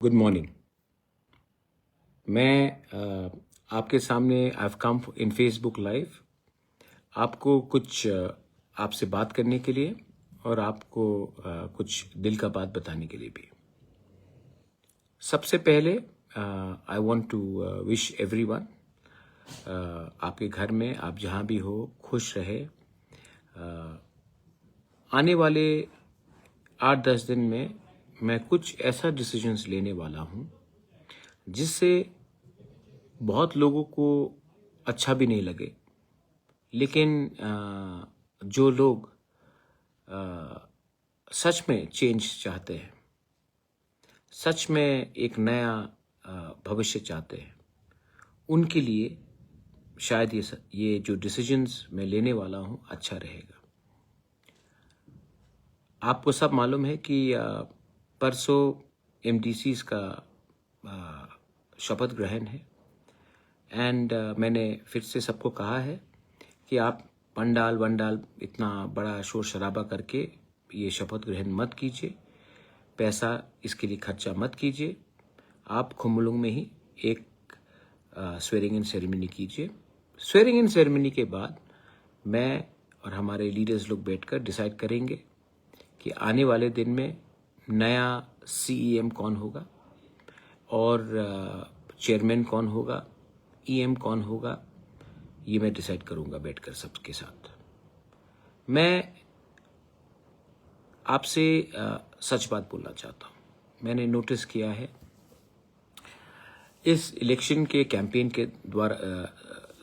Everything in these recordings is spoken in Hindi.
Good morning. मैं आपके सामने I have come in Facebook live आपको कुछ आपसे बात करने के लिए और आपको कुछ दिल का बात बताने के लिए भी। सबसे पहले I want to wish everyone आपके घर में आप जहाँ भी हो खुश रहे। आने वाले 8-10 दिन में मैं कुछ ऐसा डिसीजंस लेने वाला हूँ जिससे बहुत लोगों को अच्छा भी नहीं लगे, लेकिन जो लोग सच में चेंज चाहते हैं, सच में एक नया भविष्य चाहते हैं, उनके लिए शायद ये जो डिसीजंस मैं लेने वाला हूँ अच्छा रहेगा। आपको सब मालूम है कि परसों एमडीसीज का शपथ ग्रहण है एंड मैंने फिर से सबको कहा है कि आप पंडाल वंडाल इतना बड़ा शोर शराबा करके ये शपथ ग्रहण मत कीजिए, पैसा इसके लिए खर्चा मत कीजिए। आप खुम्बुलुंग में ही एक स्वेरिंग इन सेरेमनी कीजिए। स्वेरिंग इन सेरेमनी के बाद मैं और हमारे लीडर्स लोग बैठकर डिसाइड करेंगे कि आने वाले दिन में नया सीईएम कौन होगा और चेयरमैन कौन होगा, ईएम कौन होगा, ये मैं डिसाइड करूंगा बैठकर सबके साथ। मैं आपसे सच बात बोलना चाहता हूं। मैंने नोटिस किया है इस इलेक्शन के कैंपेन के द्वारा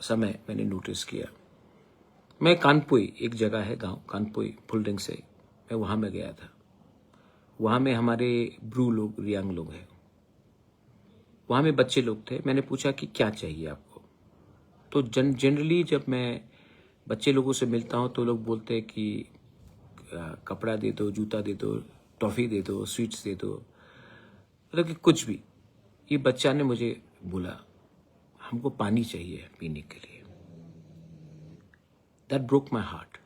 समय मैंने नोटिस किया। मैं कानपुई, एक जगह है गांव कानपुई फुलडिंग से, मैं वहां में गया था। वहां में हमारे ब्रू लोग, रियांग लोग हैं, वहां में बच्चे लोग थे। मैंने पूछा कि क्या चाहिए आपको। तो जनरली जब मैं बच्चे लोगों से मिलता हूं तो लोग बोलते हैं कि कपड़ा दे दो, जूता दे दो, टॉफी दे दो, स्वीट्स दे दो, मतलब कि कुछ भी। ये बच्चा ने मुझे बोला हमको पानी चाहिए पीने के लिए। दैट ब्रोक माई हार्ट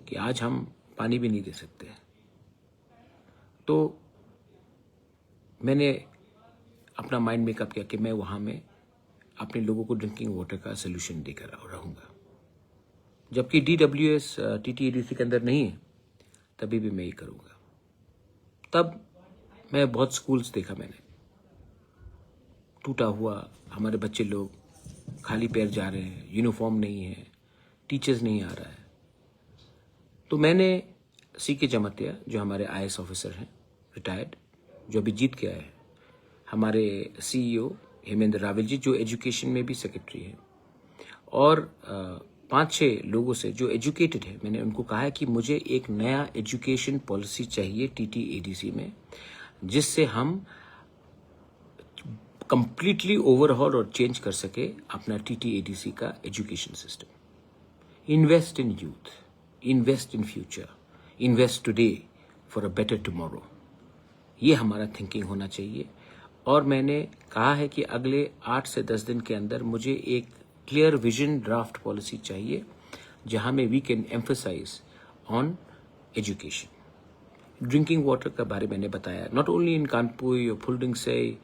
कि आज हम पानी भी नहीं दे सकते। तो मैंने अपना माइंड मेकअप किया कि मैं वहां में अपने लोगों को ड्रिंकिंग वाटर का सोल्यूशन देकर रहूंगा। जबकि DWS TTADC के अंदर नहीं है, तभी भी मैं ये करूंगा। तब मैं बहुत स्कूल्स देखा, मैंने टूटा हुआ, हमारे बच्चे लोग खाली पैर जा रहे हैं, यूनिफॉर्म नहीं है, टीचर्स नहीं आ रहा है। तो मैंने CK जमतिया, जो हमारे IAS ऑफिसर हैं, रिटायर्ड, जो अभी जीत के आए हैं, हमारे CEO हेमेंद्र रावल जी, जो एजुकेशन में भी सेक्रेटरी है, और 5-6 लोगों से जो एजुकेटेड है, मैंने उनको कहा है कि मुझे एक नया एजुकेशन पॉलिसी चाहिए TTADC में, जिससे हम कंप्लीटली ओवरहॉल और चेंज कर सके अपना TTADC का education system. Invest in youth, invest in future, invest today for a better tomorrow, ये हमारा थिंकिंग होना चाहिए। और मैंने कहा है कि अगले 8 से 10 दिन के अंदर मुझे एक क्लियर विजन ड्राफ्ट पॉलिसी चाहिए, जहां में we can emphasise on education. Drinking water का बारे मैंने बताया, नॉट ओनली इन कानपुर और फुलडिंग से,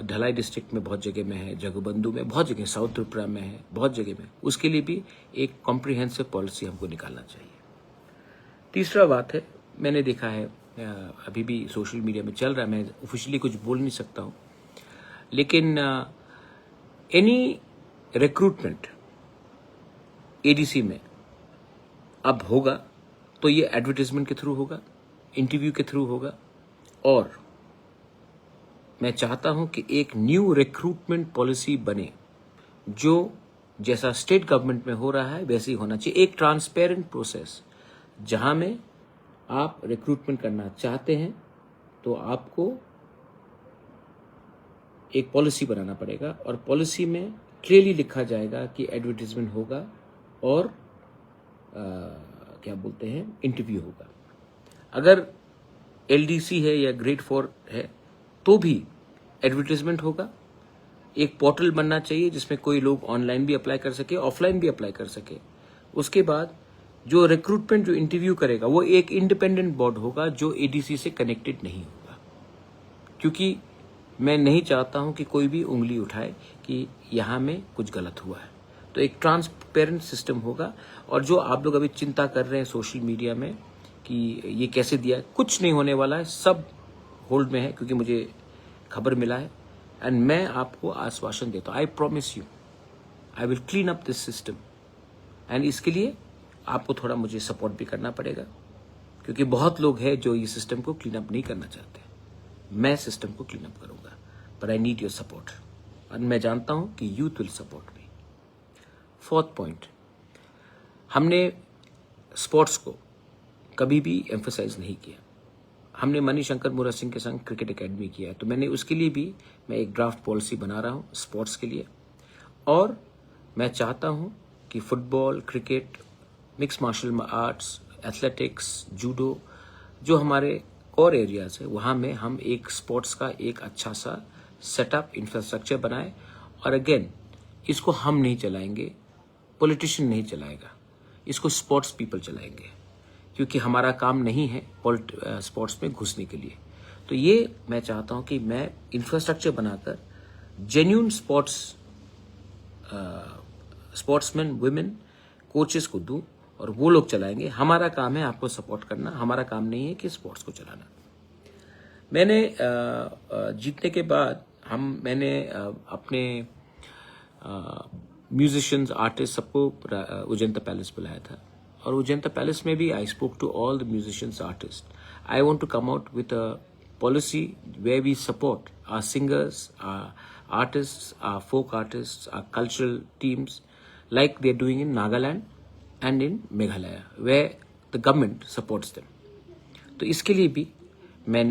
ढलाई डिस्ट्रिक्ट में बहुत जगह में है, जगबंधु में बहुत जगह, साउथ त्रिपुरा में है, बहुत जगह में। उसके लिए भी एक कॉम्प्रिहेंसिव पॉलिसी हमको निकालना चाहिए। तीसरा बात है, मैंने देखा है अभी भी सोशल मीडिया में चल रहा है, मैं ऑफिशियली कुछ बोल नहीं सकता हूं, लेकिन एनी रिक्रूटमेंट ADC में अब होगा तो ये एडवर्टाइजमेंट के थ्रू होगा, इंटरव्यू के थ्रू होगा। और मैं चाहता हूं कि एक न्यू रिक्रूटमेंट पॉलिसी बने, जो जैसा स्टेट गवर्नमेंट में हो रहा है वैसे ही होना चाहिए। एक ट्रांसपेरेंट प्रोसेस, जहां में आप रिक्रूटमेंट करना चाहते हैं तो आपको एक पॉलिसी बनाना पड़ेगा, और पॉलिसी में क्लियरली लिखा जाएगा कि एडवर्टाइजमेंट होगा और क्या बोलते हैं, इंटरव्यू होगा। अगर LDC है या ग्रेड 4 है तो भी एडवर्टाइजमेंट होगा। एक पोर्टल बनना चाहिए जिसमें कोई लोग ऑनलाइन भी अप्लाई कर सके, ऑफलाइन भी अप्लाई कर सके। उसके बाद जो रिक्रूटमेंट, जो इंटरव्यू करेगा, वो एक इंडिपेंडेंट बोर्ड होगा जो ADC से कनेक्टेड नहीं होगा। क्योंकि मैं नहीं चाहता हूं कि कोई भी उंगली उठाए कि यहाँ में कुछ गलत हुआ है। तो एक ट्रांसपेरेंट सिस्टम होगा। और जो आप लोग अभी चिंता कर रहे हैं सोशल मीडिया में कि ये कैसे दिया है, कुछ नहीं होने वाला है, सब होल्ड में है, क्योंकि मुझे खबर मिला है। एंड मैं आपको आश्वासन देता हूँ, I promise you I will clean up this system. And इसके लिए आपको थोड़ा मुझे सपोर्ट भी करना पड़ेगा, क्योंकि बहुत लोग हैं जो ये सिस्टम को क्लीन अप नहीं करना चाहते। मैं सिस्टम को क्लीन अप करूंगा, पर आई नीड योर सपोर्ट। और मैं जानता हूं कि youth will support me. Fourth point, हमने स्पोर्ट्स को कभी भी एम्फसाइज नहीं किया। हमने मणिशंकर मुरा सिंह के संग क्रिकेट एकेडमी किया है, तो मैंने उसके लिए भी मैं एक ड्राफ्ट पॉलिसी बना रहा हूं स्पोर्ट्स के लिए। और मैं चाहता हूं कि football, cricket, mix martial arts, athletics, judo, जो हमारे कोर एरियाज है, वहां में हम एक स्पोर्ट्स का एक अच्छा सा सेटअप इंफ्रास्ट्रक्चर बनाए। और अगेन, इसको हम नहीं चलाएंगे, पॉलिटिशियन नहीं चलाएगा, इसको स्पोर्ट्स पीपल चलाएंगे, क्योंकि हमारा काम नहीं है स्पोर्ट्स में घुसने के लिए। तो ये मैं चाहता हूं कि मैं इंफ्रास्ट्रक्चर बनाकर जेन्यून स्पोर्ट्समैन, वुमेन, कोचेस को दूं और वो लोग चलाएंगे। हमारा काम है आपको सपोर्ट करना, हमारा काम नहीं है कि स्पोर्ट्स को चलाना। मैंने जीतने के बाद मैंने अपने म्यूजिशियंस, आर्टिस्ट सबको उजंता पैलेस बुलाया था। और उजंता पैलेस में भी I spoke to all the musicians, artist. I want to come out with a policy where we support our singers, our artists, our folk artists, our cultural teams, like they're doing in Nagaland and in Meghalaya, where the government supports them. तो इसके लिए भी मैं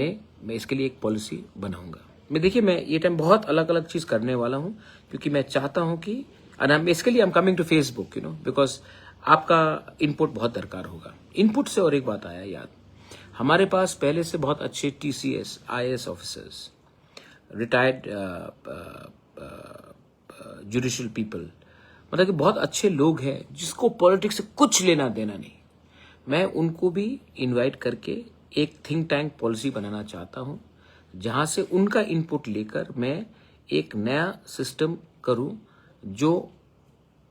इसके लिए एक पॉलिसी बनाऊंगा। देखिए, मैं ये टाइम बहुत अलग अलग चीज करने वाला हूं, क्योंकि मैं चाहता हूं कि इसके लिए I am coming to Facebook, because आपका इनपुट बहुत दरकार होगा। इनपुट से और एक बात आया याद, हमारे पास पहले से बहुत अच्छे TCS, IAS officers, retired judicial people, मतलब कि बहुत अच्छे लोग हैं जिसको पॉलिटिक्स से कुछ लेना देना नहीं। मैं उनको भी इनवाइट करके एक थिंक टैंक पॉलिसी बनाना चाहता हूं, जहां से उनका इनपुट लेकर मैं एक नया सिस्टम करूं जो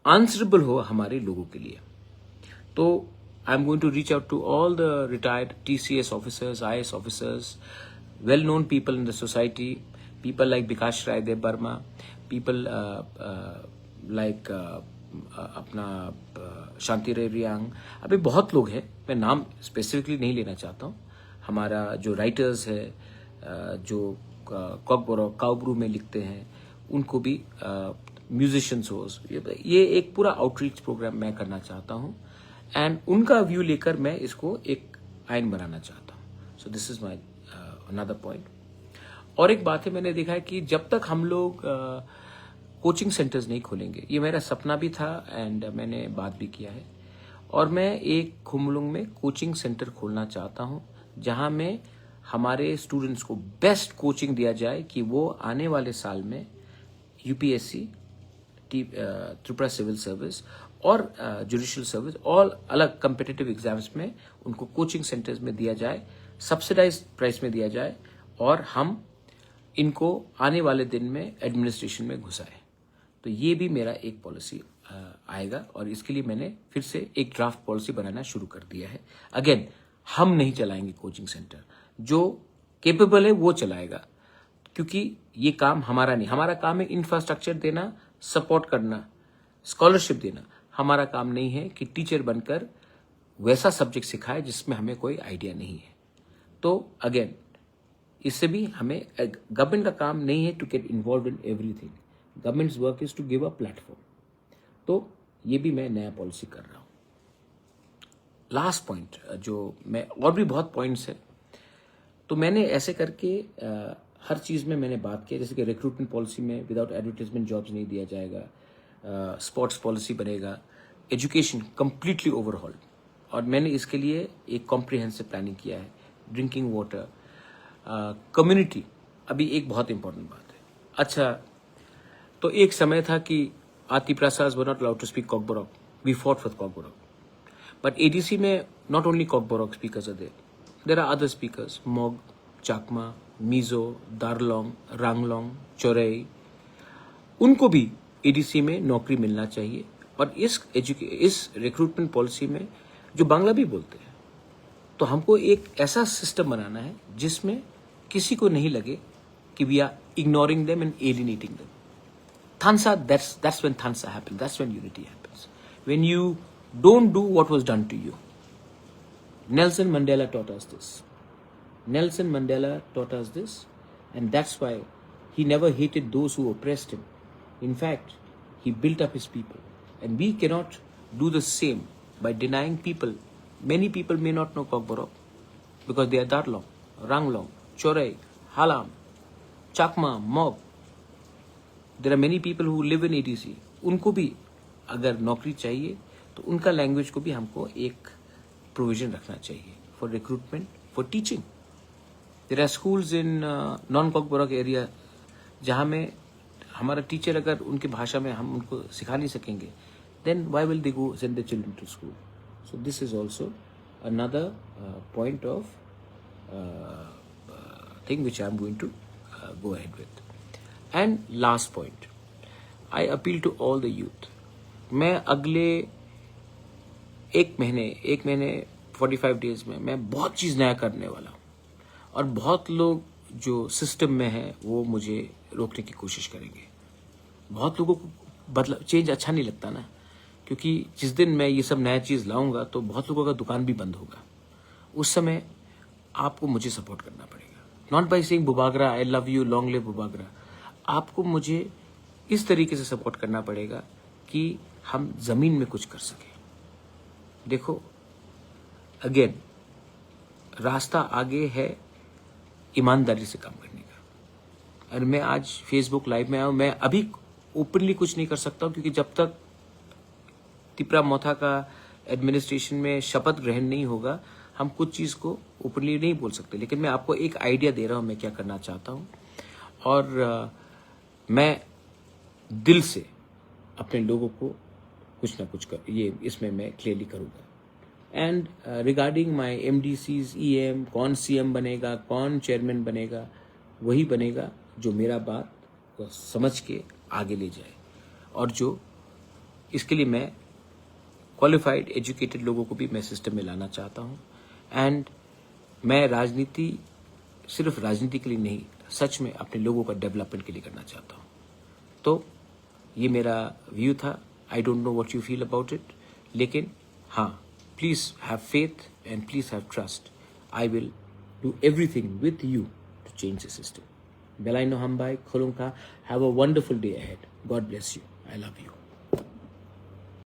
आंसरेबल हो हमारे लोगों के लिए। तो I'm going to reach out to all the retired TCS officers, IAS officers, well-known people in the society, people like Bikash Rai Dev Burma, people like अपना शांति रे रियांग, अभी बहुत लोग हैं, मैं नाम स्पेसिफिकली नहीं लेना चाहता हूँ। हमारा जो राइटर्स है, जो कॉकबोरॉक काउब्रू में लिखते हैं, उनको भी म्यूजिशियंस हो, ये एक पूरा आउटरीच प्रोग्राम मैं करना चाहता हूँ। एंड उनका व्यू लेकर मैं इसको एक आइन बनाना चाहता हूं। So this is my another point. और एक बात है, मैंने देखा है कि जब तक हम लोग कोचिंग सेंटर्स नहीं खोलेंगे, ये मेरा सपना भी था एंड मैंने बात भी किया है, और मैं एक खुमलुंग में कोचिंग सेंटर खोलना चाहता हूं, जहां में हमारे स्टूडेंट्स को बेस्ट कोचिंग दिया जाए कि वो आने वाले साल में UPSC, त्रिपुरा सिविल सर्विस और जुडिशियल सर्विस, ऑल अलग कम्पिटिटिव एग्जाम्स में उनको कोचिंग सेंटर्स में दिया जाए, सब्सिडाइज्ड प्राइस में दिया जाए, और हम इनको आने वाले दिन में एडमिनिस्ट्रेशन में घुसाए। तो ये भी मेरा एक पॉलिसी आएगा, और इसके लिए मैंने फिर से एक ड्राफ्ट पॉलिसी बनाना शुरू कर दिया है। अगेन, हम नहीं चलाएंगे कोचिंग सेंटर, जो केपेबल है वो चलाएगा, क्योंकि ये काम हमारा नहीं। हमारा काम है इंफ्रास्ट्रक्चर देना, सपोर्ट करना, स्कॉलरशिप देना। हमारा काम नहीं है कि टीचर बनकर वैसा सब्जेक्ट सिखाए जिसमें हमें कोई आइडिया नहीं है। तो अगेन, इससे भी हमें, गवर्नमेंट का काम नहीं है to get involve in everything, government's work is to give a platform. तो ये भी मैं नया पॉलिसी कर रहा हूं। लास्ट पॉइंट, जो मैं, और भी बहुत पॉइंट्स है, तो मैंने ऐसे करके हर चीज में मैंने बात की, जैसे कि रिक्रूटमेंट पॉलिसी में विदाउट एडवर्टाइजमेंट जॉब्स नहीं दिया जाएगा, स्पोर्ट्स पॉलिसी बनेगा, एजुकेशन कंप्लीटली ओवरहॉल, और मैंने इसके लिए एक कॉम्प्रिहेंसिव प्लानिंग किया है। ड्रिंकिंग वाटर, कम्युनिटी, अभी एक बहुत इंपॉर्टेंट बात है। अच्छा, तो एक समय था कि आति प्रसाद were not allowed to speak Kokborok, we fought with Kokborok, but ADC में not only Kokborok speakers are there are other speakers, Mog, Chakma, Mizo, दारलोंग, Ranglong, Chaurai, उनको भी एडीसी में नौकरी मिलना चाहिए। और इस रिक्रूटमेंट पॉलिसी में जो बांग्ला भी बोलते हैं, तो हमको एक ऐसा सिस्टम बनाना है जिसमें किसी को नहीं लगे कि we are ignoring them and alienating them. Thansa, that's when Thansa happens. That's when unity happens. When you don't do what was done to you. Nelson Mandela taught us this. Nelson Mandela taught us this, and that's why he never hated those who oppressed him. In fact, he built up his people. And we cannot do the same by denying people. Many people may not know Kokborok because they are Darlong, Ranglong, Chorai, Halam, Chakma, Mog. There are many people who live in ADC. उनको भी अगर नौकरी चाहिए तो उनका लैंग्वेज को भी हमको एक प्रोविजन रखना चाहिए for recruitment, for teaching. There are schools in non Kokborok area जहाँ में हमारा टीचर अगर उनकी भाषा में हम उनको सिखा नहीं सकेंगे, then why will they go send their children to school? So this is also another point of thing which I am going to go ahead with. And last point, I appeal to all the youth. मैं अगले एक महीने 45 डेज में मैं बहुत चीज़ नया करने वाला हूँ, और बहुत लोग जो सिस्टम में है वो मुझे रोकने की कोशिश करेंगे. बहुत लोगों को बदलाव, चेंज अच्छा नहीं लगता ना, क्योंकि जिस दिन मैं ये सब नया चीज़ लाऊंगा तो बहुत लोगों का दुकान भी बंद होगा. उस समय आपको मुझे सपोर्ट करना पड़ेगा. Not by saying Bubagra, I love you, long live Bubagra. आपको मुझे इस तरीके से सपोर्ट करना पड़ेगा कि हम ज़मीन में कुछ कर सकें. देखो, अगेन रास्ता आगे है ईमानदारी से काम करने का. और मैं आज फेसबुक लाइव में आया हूँ. मैं अभी ओपनली कुछ नहीं कर सकता हूँ, क्योंकि जब तक तिपरा मोथा का एडमिनिस्ट्रेशन में शपथ ग्रहण नहीं होगा हम कुछ चीज़ को ओपनली नहीं बोल सकते. लेकिन मैं आपको एक आइडिया दे रहा हूँ मैं क्या करना चाहता हूँ, और मैं दिल से अपने लोगों को कुछ ना कुछ कर ये इसमें मैं क्लियरली करूँगा. And regarding my MDCs, EM, कौन CM बनेगा, कौन चेयरमैन बनेगा, वही बनेगा जो मेरा बात को समझ के आगे ले जाए, और जो इसके लिए मैं क्वालिफाइड एजुकेटेड लोगों को भी मैं सिस्टम में लाना चाहता हूँ. एंड मैं राजनीति सिर्फ राजनीति के लिए नहीं, सच में अपने लोगों का डेवलपमेंट के लिए करना चाहता हूँ. तो ये मेरा व्यू था. I don't know what you feel about it, लेकिन हाँ, please have faith and please have trust. I will do everything with you to change the system. Belaino Hambai, Kolunka. Have a wonderful day ahead. God bless you. I love you.